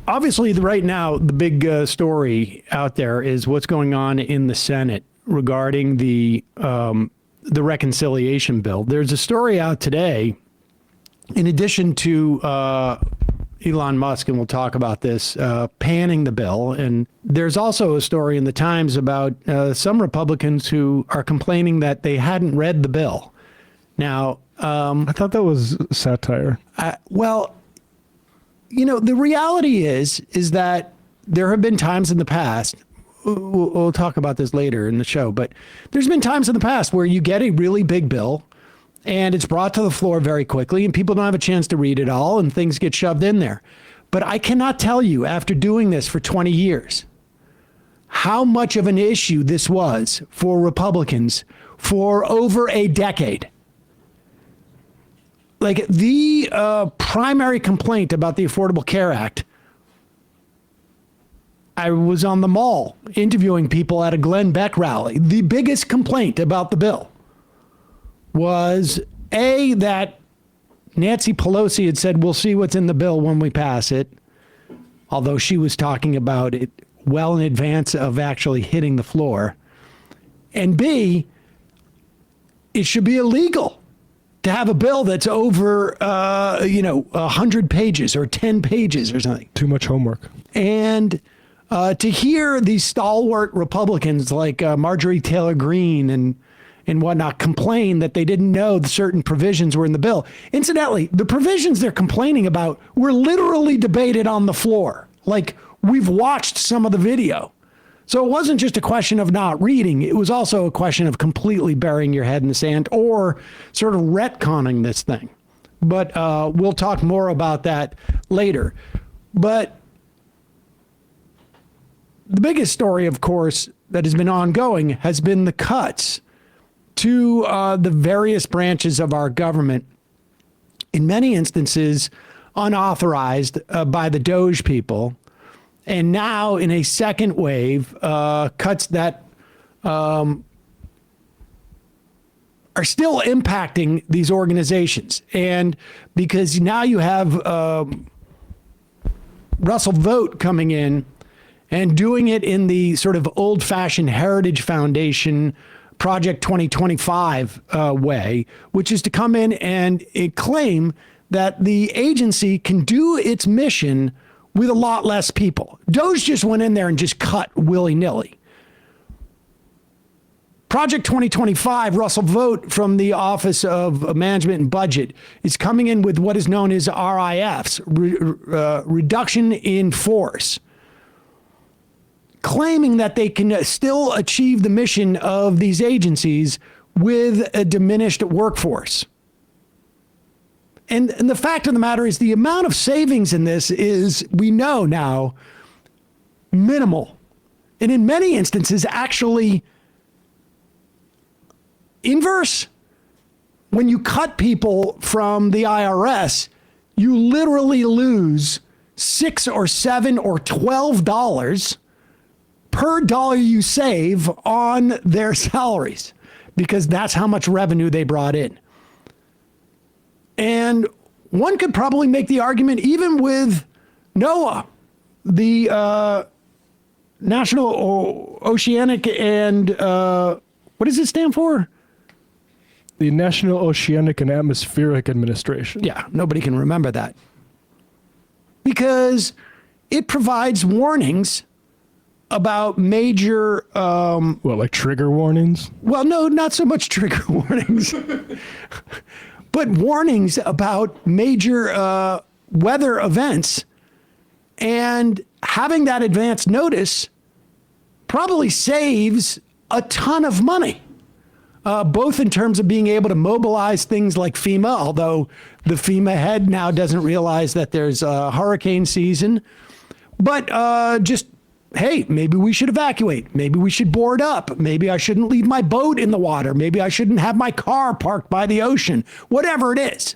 obviously, right now, the big story out there is what's going on in the Senate regarding the reconciliation bill. There's a story out today, in addition to Elon Musk, and we'll talk about this, panning the bill. And there's also a story in the Times about some Republicans who are complaining that they hadn't read the bill. Now, I thought that was satire. Well, you know, the reality is that there have been times in the past, we'll talk about this later in the show, but there's been times in the past where you get a really big bill and it's brought to the floor very quickly and people don't have a chance to read it all and things get shoved in there. But I cannot tell you, after doing this for 20 years, how much of an issue this was for Republicans for over a decade. Like, the primary complaint about the Affordable Care Act, I was on the mall interviewing people at a Glenn Beck rally. The biggest complaint about the bill was, A, that Nancy Pelosi had said, we'll see what's in the bill when we pass it, although she was talking about it well in advance of actually hitting the floor. And B, it should be illegal to have a bill that's over, 100 pages or 10 pages or something. Too much homework. And to hear these stalwart Republicans like Marjorie Taylor Greene and whatnot complain that they didn't know certain provisions were in the bill. Incidentally, the provisions they're complaining about were literally debated on the floor. Like, we've watched some of the video. So it wasn't just a question of not reading. It was also a question of completely burying your head in the sand or sort of retconning this thing. But we'll talk more about that later. But the biggest story, of course, that has been ongoing has been the cuts to the various branches of our government, in many instances unauthorized by the Doge people. And now, in a second wave, cuts that are still impacting these organizations. And because now you have Russell Vogt coming in and doing it in the sort of old-fashioned Heritage Foundation Project 2025 way, which is to come in and claim that the agency can do its mission with a lot less people. Doge just went in there and just cut willy-nilly. Project 2025, Russell Vogt from the Office of Management and Budget is coming in with what is known as RIFs, reduction in force, claiming that they can still achieve the mission of these agencies with a diminished workforce. And the fact of the matter is the amount of savings in this is, we know now, minimal. And in many instances, actually inverse. When you cut people from the IRS, you literally lose $6 or $7 or $12 per dollar you save on their salaries, because that's how much revenue they brought in. And one could probably make the argument, even with NOAA, the National Oceanic and, what does it stand for? The National Oceanic and Atmospheric Administration. Yeah, nobody can remember that. Because it provides warnings about major... like trigger warnings? Well, no, not so much trigger warnings. But warnings about major weather events, and having that advance notice probably saves a ton of money, both in terms of being able to mobilize things like FEMA, although the FEMA head now doesn't realize that there's a hurricane season, but just, hey, maybe we should evacuate. Maybe we should board up. Maybe I shouldn't leave my boat in the water. Maybe I shouldn't have my car parked by the ocean. Whatever it is.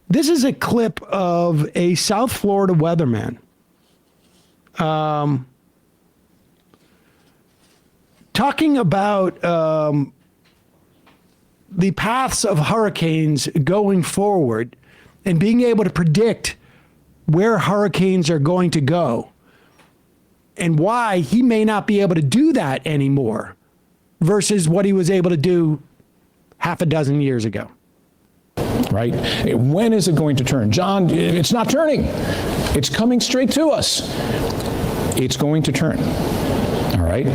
This is a clip of a South Florida weatherman talking about the paths of hurricanes going forward and being able to predict where hurricanes are going to go and why he may not be able to do that anymore versus what he was able to do half a dozen years ago. Right? When is it going to turn? John, it's not turning. It's coming straight to us. It's going to turn. All right?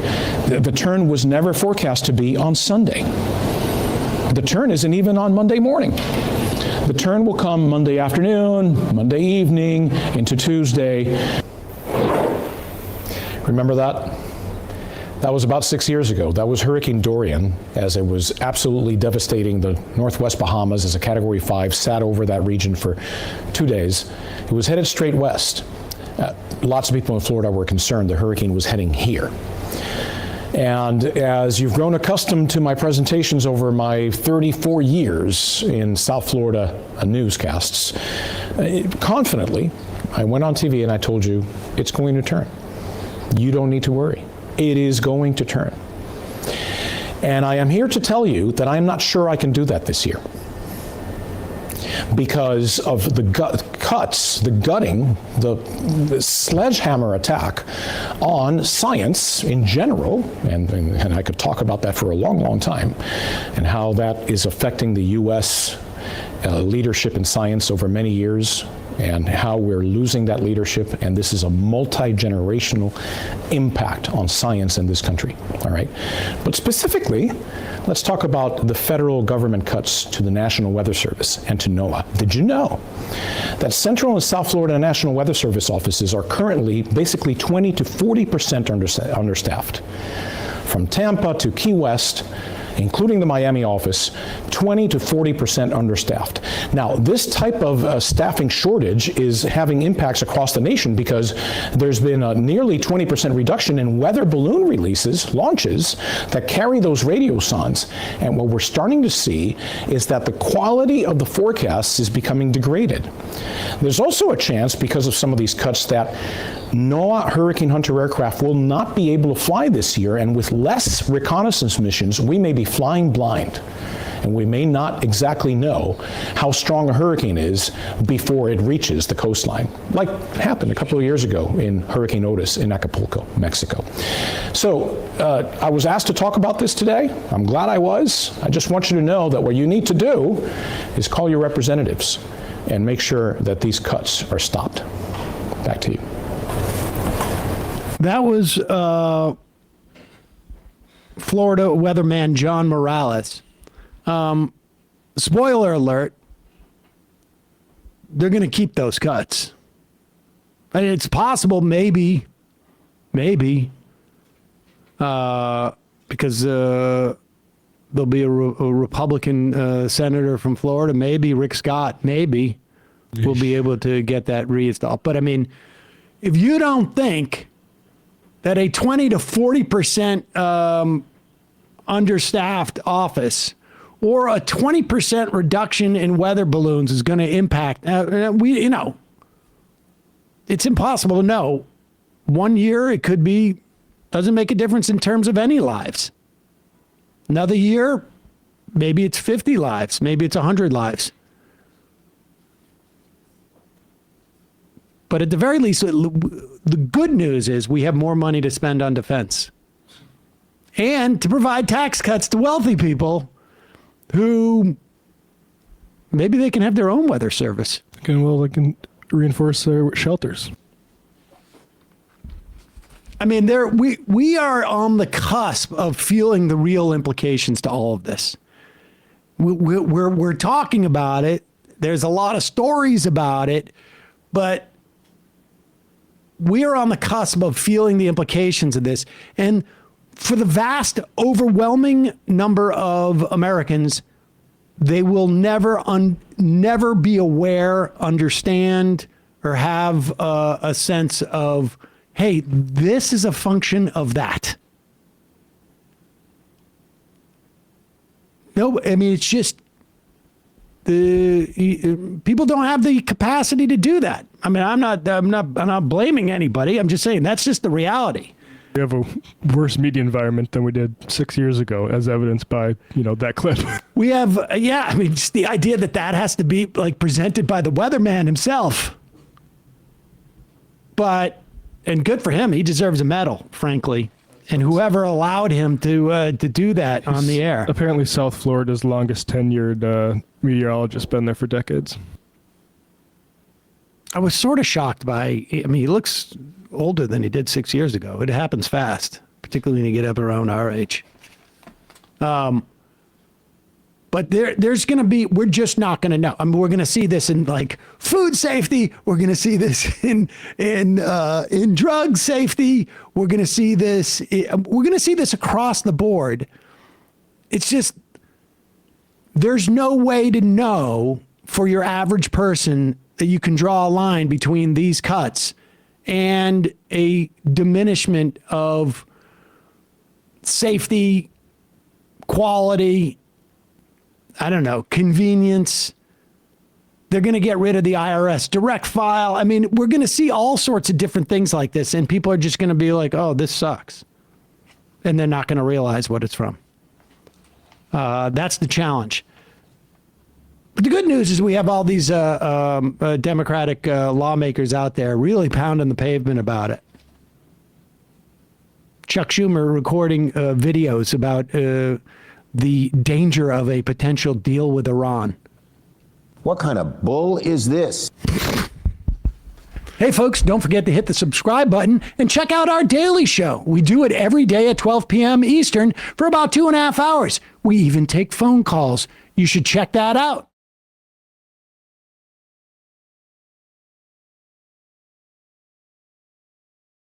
The turn was never forecast to be on Sunday. The turn isn't even on Monday morning. The turn will come Monday afternoon, Monday evening, into Tuesday. Remember that? That was about 6 years ago. That was Hurricane Dorian, as it was absolutely devastating the Northwest Bahamas as a Category 5, sat over that region for 2 days. It was headed straight west. Lots of people in Florida were concerned the hurricane was heading here. And as you've grown accustomed to my presentations over my 34 years in South Florida newscasts, confidently, I went on TV and I told you, it's going to turn. You don't need to worry. It is going to turn. And I am here to tell you that I'm not sure I can do that this year because of the gutting, the sledgehammer attack on science in general, and I could talk about that for a long, long time, and how that is affecting the U.S. Leadership in science over many years, and how we're losing that leadership, and this is a multi-generational impact on science in this country, all right? But specifically, let's talk about the federal government cuts to the National Weather Service and to NOAA. Did you know that Central and South Florida National Weather Service offices are currently basically 20 to 40% understaffed? From Tampa to Key West, including the Miami office, 20 to 40% understaffed. Now, this type of staffing shortage is having impacts across the nation because there's been a nearly 20% reduction in weather balloon launches that carry those radiosondes. And what we're starting to see is that the quality of the forecasts is becoming degraded. There's also a chance, because of some of these cuts, that NOAA Hurricane Hunter aircraft will not be able to fly this year, and with less reconnaissance missions, we may be flying blind, and we may not exactly know how strong a hurricane is before it reaches the coastline, like happened a couple of years ago in Hurricane Otis in Acapulco, Mexico. So I was asked to talk about this today. I'm glad I was. I just want you to know that what you need to do is call your representatives and make sure that these cuts are stopped. Back to you. That was Florida weatherman John Morales. Spoiler alert, they're going to keep those cuts. And it's possible, maybe, because there'll be a Republican senator from Florida, maybe Rick Scott, maybe will be able to get that reinstalled. But I mean, if you don't think that a 20 to 40% understaffed office or a 20% reduction in weather balloons is going to impact, it's impossible to know. 1 year, it could be, doesn't make a difference in terms of any lives. Another year, maybe it's 50 lives, maybe it's 100 lives. But at the very least, the good news is we have more money to spend on defense and to provide tax cuts to wealthy people who maybe they can have their own weather service. They can reinforce their shelters. I mean, we are on the cusp of feeling the real implications to all of this. We're talking about it. There's a lot of stories about it, but we are on the cusp of feeling the implications of this. And for the vast, overwhelming number of Americans, they will never be aware, understand, or have a sense of, hey, this is a function of that. No, I mean, it's just people don't have the capacity to do that. I mean, I'm not blaming anybody. I'm just saying that's just the reality. We have a worse media environment than we did 6 years ago, as evidenced by, that clip. We have, I mean, just the idea that has to be like presented by the weatherman himself. and good for him. He deserves a medal, frankly. And whoever allowed him to do that on the air. Apparently, South Florida's longest tenured meteorologist, been there for decades. I was sort of shocked by, I mean, he looks older than he did 6 years ago. It happens fast, particularly when you get up around our age. But there's going to be, we're just not going to know. I mean, we're going to see this in like food safety. We're going to see this in drug safety. We're going to see this. We're going to see this across the board. It's just, there's no way to know for your average person that you can draw a line between these cuts and a diminishment of safety, quality, I don't know, convenience. They're going to get rid of the IRS direct file. I mean, we're going to see all sorts of different things like this, and people are just going to be like, oh, this sucks. And they're not going to realize what it's from. That's the challenge. But the good news is we have all these Democratic lawmakers out there really pounding the pavement about it. Chuck Schumer recording videos about the danger of a potential deal with Iran. What kind of bull is this? Hey, folks, don't forget to hit the subscribe button and check out our daily show. We do it every day at 12 p.m. Eastern for about 2.5 hours. We even take phone calls. You should check that out.